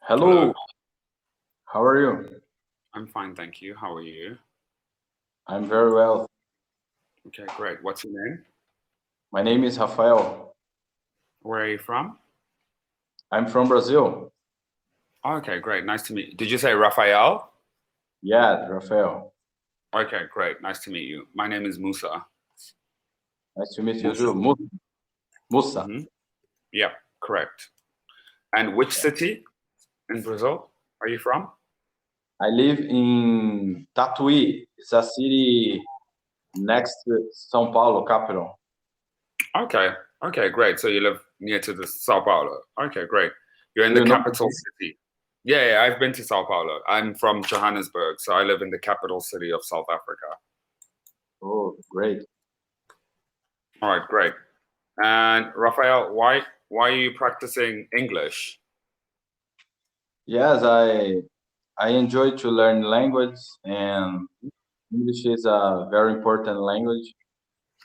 Hello, Hello, how are you? I'm fine, thank you. How are you? I'm very well. Okay, great. What's your name? My name is Rafael. Where are you from? I'm from Brazil. Okay, great. Nice to meet you. Did you say Raphael? Yeah, Rafael. Okay, great. Nice to meet you. My name is Musa. Nice to meet you Musa. too. Musa. Mm-hmm. Yeah, correct. And which city in Brazil are you from? I live in Tatuí. It's a city next to São Paulo capital. Okay, okay, great. So you live near to the Sao Paulo. Okay, great. You're in Do the you know? capital city. Yeah, yeah, I've been to Sao Paulo. I'm from Johannesburg, so I live in the capital city of South Africa. Oh, great. All right, great. And Raphael, why are you practicing English? Yes, I enjoy to learn language, and English is a very important language.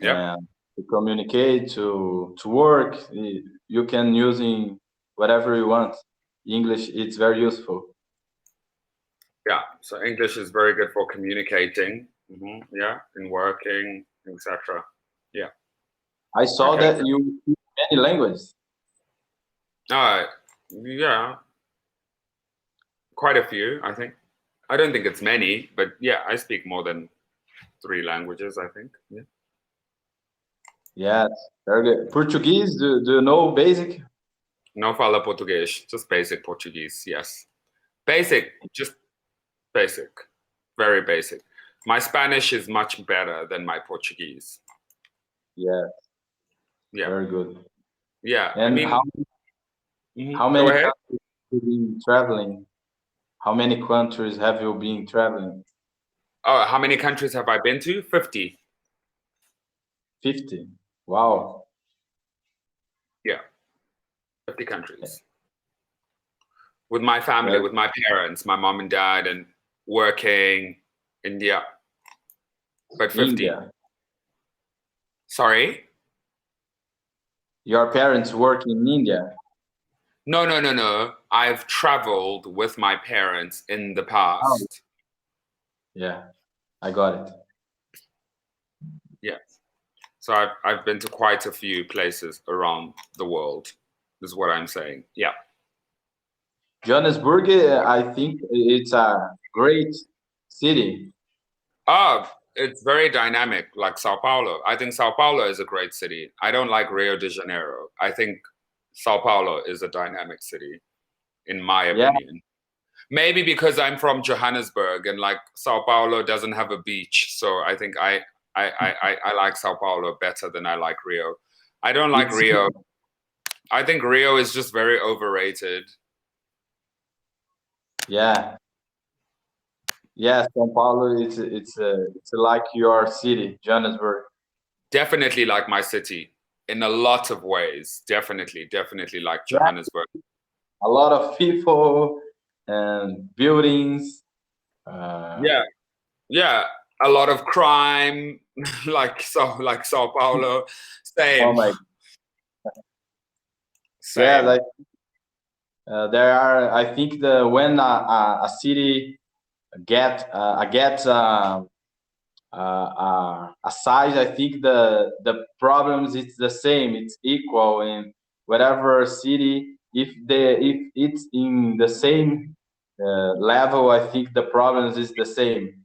Yep. And to communicate, to work, you can using whatever you want. English, it's very useful. Yeah. So English is very good for communicating. Yeah, in working, etc. Yeah. I saw Okay. that you speak many languages. All right. Yeah, quite a few, I think. I don't think it's many, but yeah, I speak more than three languages, I think. Yeah. Yes, very good. Portuguese, do you know basic? No fala português, just basic Portuguese. Yes. Basic, just basic. Very basic. My Spanish is much better than my Portuguese. Yeah, Yeah. very good. Yeah. I And mean, how go many ahead. countries have you been traveling? How many countries have you been traveling? Oh, how many countries have I been to? 50. 50. Wow. Yeah, 50 countries. With my family, Very with my parents, my mom and dad, and working. India, but 50. India. Sorry? Your parents work in India. No, no, no, no. I've traveled with my parents in the Oh, past. yeah, I got it. Yeah. So I've been to quite a few places around the world, is what I'm saying. Yeah. Johannesburg, I think it's a great city. Ah, it's very dynamic, like Sao Paulo. I think Sao Paulo is a great city. I don't like Rio de Janeiro. I think Sao Paulo is a dynamic city, in my Yeah, opinion. Maybe because I'm from Johannesburg and like Sao Paulo doesn't have a beach, so I think I like Sao Paulo better than I like Rio. I don't like it's Rio. I think Rio is just very overrated. yeah, yeah. São Paulo, it's like your city, Johannesburg. Definitely like my city in a lot of ways. Definitely like Yeah, Johannesburg. a lot of people and buildings. Uh, Yeah, yeah, a lot of crime, like Sao Paulo. oh Same, my, yeah, same. like there are. I think the when a city gets a size, I think the problems it's the same. It's equal in whatever city. If it's in the same level, I think the problems is the same.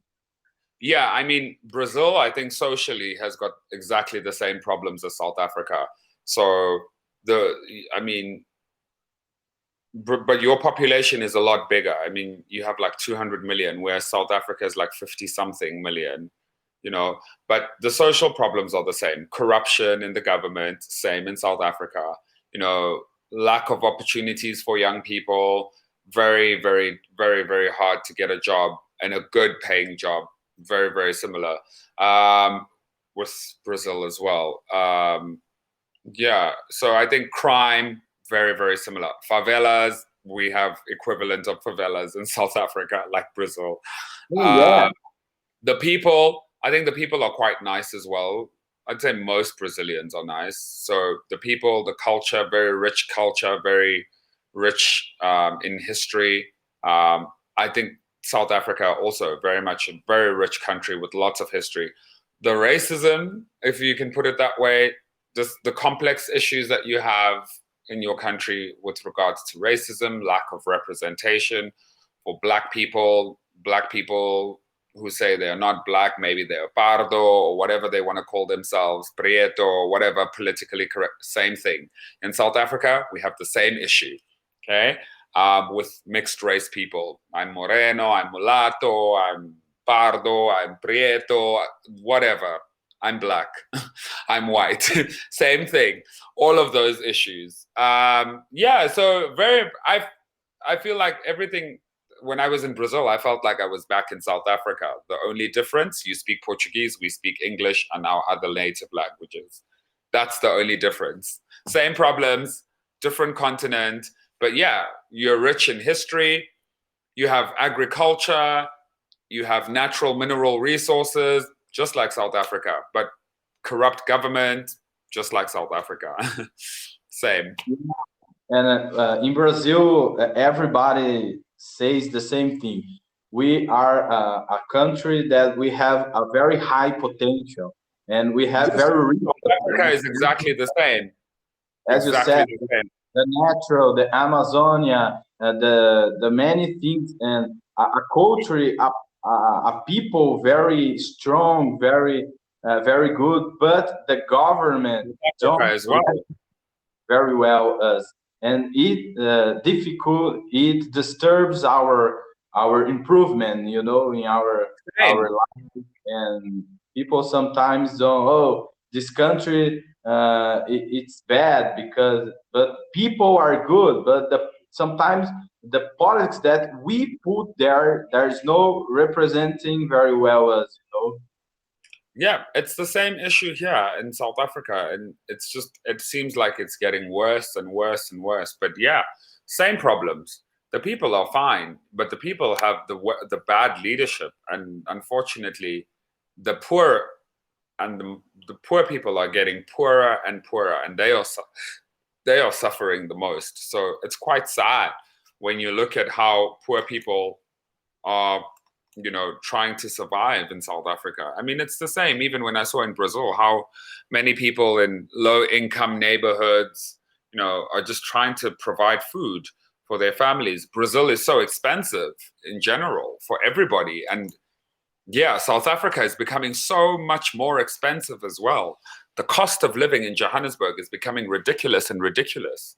Yeah, I mean, Brazil, I think socially has got exactly the same problems as South Africa. So the, I mean, but your population is a lot bigger. I mean, you have like 200 million, whereas South Africa is like 50 something million, you know. But the social problems are the same. Corruption in the government, same in South Africa. You know, lack of opportunities for young people, very hard to get a job and a good paying job. Very similar with Brazil as well. Yeah, so I think crime very similar. Favelas, we have equivalent of favelas in South Africa, like Brazil. Oh, Uh, yeah, the people, I think the people are quite nice as well. I'd say most Brazilians are nice. So the people, the culture, very rich culture, very rich in history. I think South Africa also very much a very rich country with lots of history. The racism, if you can put it that way, just the complex issues that you have in your country with regards to racism, lack of representation for black people who say they're not black, maybe they're pardo or whatever they want to call themselves, prieto or whatever politically correct, same thing. In South Africa, we have the same issue, okay? With mixed race people. I'm moreno, I'm mulatto, I'm pardo, I'm prieto, whatever. I'm black, I'm white. Same thing. All of those issues. Yeah, so I feel like everything when I was in Brazil, I felt like I was back in South Africa. The only difference, you speak Portuguese, we speak English and our other native languages. That's the only difference. Same problems, different continent, but yeah, you're rich in history, you have agriculture, you have natural mineral resources, just like South Africa, but corrupt government, just like South Africa. Same. And in Brazil, everybody says the same thing. We are a country that we have a very high potential, and we have Yes, very rich, South Africa is exactly the same. as you Exactly said, the same. the natural, the Amazonia, the many things, and a culture, a people very strong, very good, but the government South don't Africa as well. very well us, and it difficult. It disturbs our improvement, you know, in our Same. life. And people sometimes don't. Oh, this country, it's bad because, but people are good. But sometimes the politics that we put there, there's no representing very well us, you know. Yeah, it's the same issue here in South Africa, and it's just it seems like it's getting worse and worse and worse. But yeah, same problems. The people are fine, but the people have the bad leadership, and unfortunately, the poor and the poor people are getting poorer and poorer, and they are suffering the most. So it's quite sad when you look at how poor people are, trying to survive in South Africa. I mean, it's the same even when I saw in Brazil how many people in low income neighborhoods, are just trying to provide food for their families. Brazil is so expensive in general for everybody. And yeah, South Africa is becoming so much more expensive as well. The cost of living in Johannesburg is becoming ridiculous and ridiculous.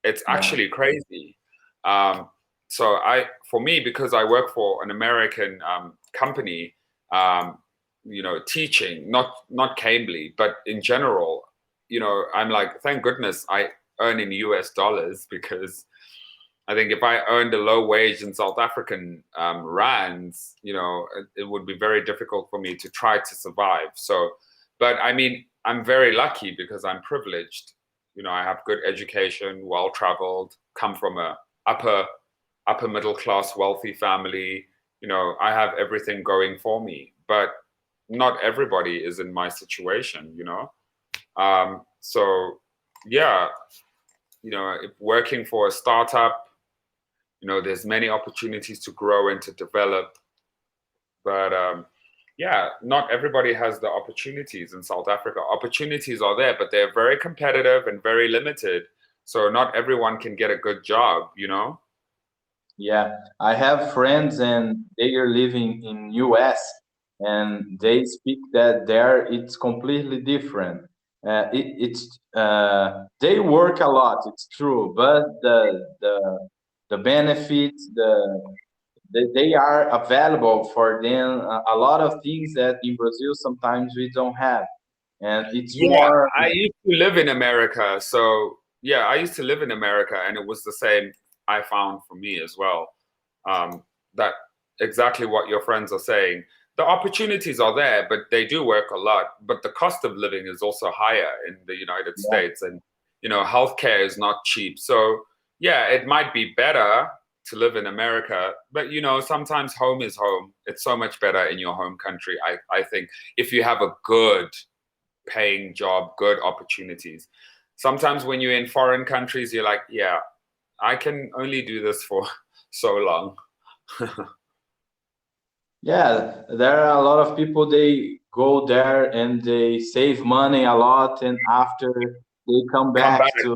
It's Yeah. actually crazy. Um, so for me, because I work for an American company, teaching, not Cambly, but in general, I'm like, thank goodness I earn in US dollars, because I think if I earned a low wage in South African rands, it would be very difficult for me to try to survive. So, but I mean, I'm very lucky because I'm privileged. I have good education, well traveled, come from a upper middle class, wealthy family. I have everything going for me, but not everybody is in my situation. So yeah, if working for a startup, there's many opportunities to grow and to develop, but yeah, not everybody has the opportunities in South Africa. Opportunities are there, but they're very competitive and very limited. So not everyone can get a good job. Yeah, I have friends and they are living in US, and they speak that there it's completely different. It's they work a lot, it's true, but the benefits, they are available for them, a lot of things that in Brazil sometimes we don't have, and it's Yeah, more. I used to live in America. So yeah, I used to live in America, and it was the same I found for me as well. That exactly what your friends are saying. The opportunities are there, but they do work a lot. But the cost of living is also higher in the United Yeah, States, and healthcare is not cheap. So yeah, it might be better to live in America, but sometimes home is home. It's so much better in your home country. I think if you have a good paying job, good opportunities. Sometimes when you're in foreign countries, you're like, yeah, I can only do this for so long. Yeah, there are a lot of people, they go there and they save money a lot, and after they come Come back. back to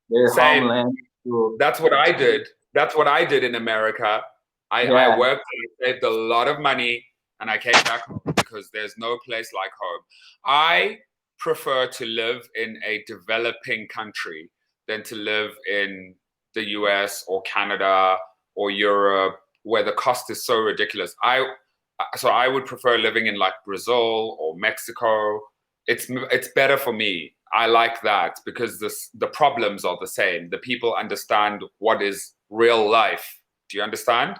their Same. homeland to, That's what I to did. That's what I did in America. I yeah, worked and I saved a lot of money and I came back home because there's no place like home. I prefer to live in a developing country than to live in the US or Canada or Europe where the cost is so ridiculous. I would prefer living in like Brazil or Mexico. It's better for me. I like that because the problems are the same. The people understand what is real life. Do you understand?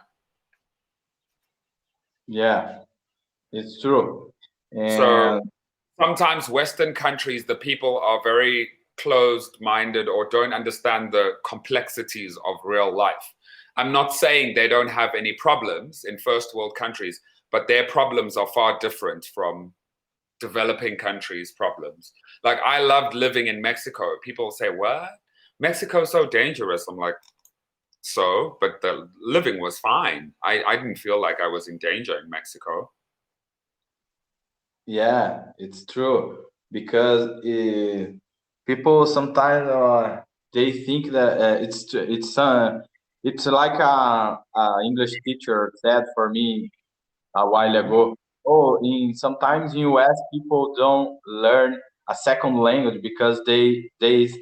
yeah, it's true. So And sometimes Western countries, the people are very closed-minded or don't understand the complexities of real life. I'm not saying they don't have any problems in first world countries, but their problems are far different from developing countries' problems. Like I loved living in Mexico. People say, "What? Mexico's so dangerous." I'm like, so, but the living was fine. I didn't feel like I was in danger in Mexico. yeah, it's true because people sometimes they think that it's like a English teacher said for me a while Mm-hmm. ago. Oh, in sometimes in US people don't learn a second language because they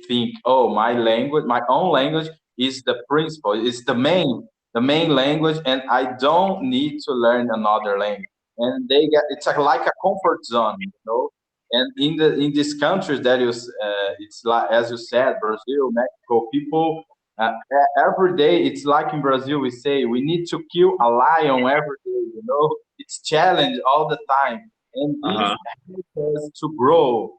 think, oh, my language, my own language is the principal, is the main language, and I don't need to learn another language. And they get it's like a comfort zone, you know. And in these countries that it's like as you said, Brazil, Mexico, people every day it's like in Brazil we say we need to kill a lion every day, you know. It's challenge all the time, and this Uh-huh. helps us to grow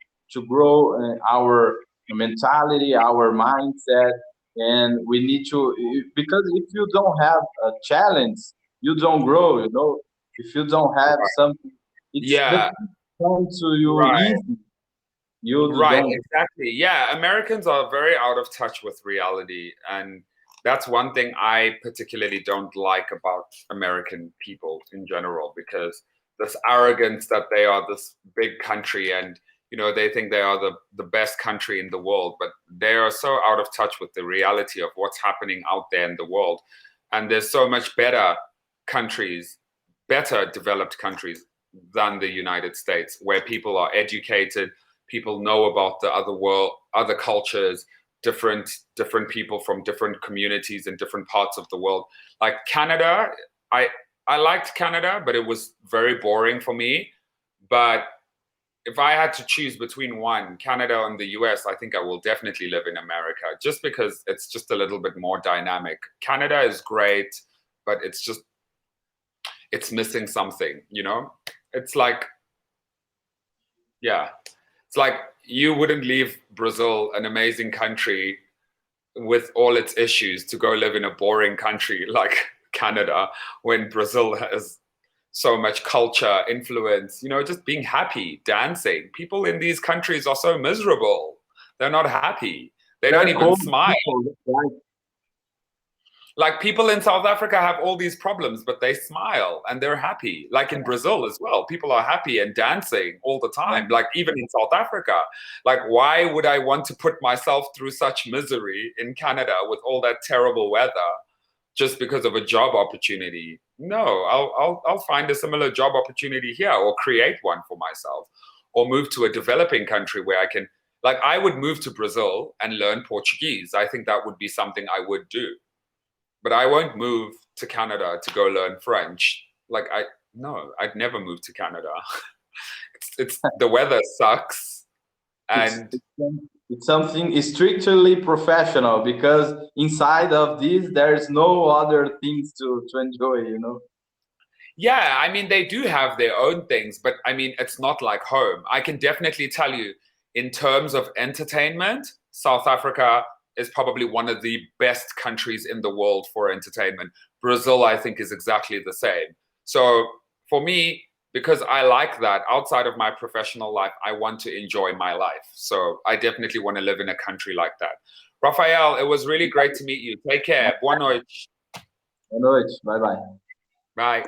our mentality, our mindset, and we need to because if you don't have a challenge, you don't grow, you know. If you don't have something, it's the Yeah, thing come to you right. easy. You Right, don't. exactly. Yeah, Americans are very out of touch with reality. And that's one thing I particularly don't like about American people in general, because this arrogance that they are this big country and they think they are the best country in the world, but they are so out of touch with the reality of what's happening out there in the world. And there's so much countries, better developed countries than the United States, where people are educated, people know about the other world, other cultures, different people from different communities in different parts of the world. Like Canada, I I liked Canada, but it was very boring for me. But if I had to choose between one, Canada and the US, I think I will definitely live in America just because it's just a little bit more dynamic. Canada is great, but it's missing something. It's like, yeah, it's like you wouldn't leave Brazil, an amazing country with all its issues, to go live in a boring country like Canada when Brazil has so much culture, influence, just being happy, dancing. People in these countries are so miserable. They're not happy. They don't They're even cold smile. people, right? Like people in South Africa have all these problems, but they smile and they're happy. Like in Brazil as well, people are happy and dancing all the time. Like even in South Africa, like why would I want to put myself through such misery in Canada with all that terrible weather just because of a job opportunity? No, I'll find a similar job opportunity here or create one for myself or move to a developing country where I can. Like I would move to Brazil and learn Portuguese. I think that would be something I would do, but I won't move to Canada to go learn French. Like no, I'd never move to Canada. It's the weather sucks, It's and it's something strictly professional because inside of this there's no other things to enjoy, you know. yeah, I mean they do have their own things, but I mean it's not like home. I can definitely tell you, in terms of entertainment, South Africa is probably one of the best countries in the world for entertainment. Brazil, I think, is exactly the same. So for me, because I like that outside of my professional life, I want to enjoy my life. So I definitely want to live in a country like that. Rafael, it was really great to meet you. Take care. Boa noite. Boa noite. Bye bye. Bye.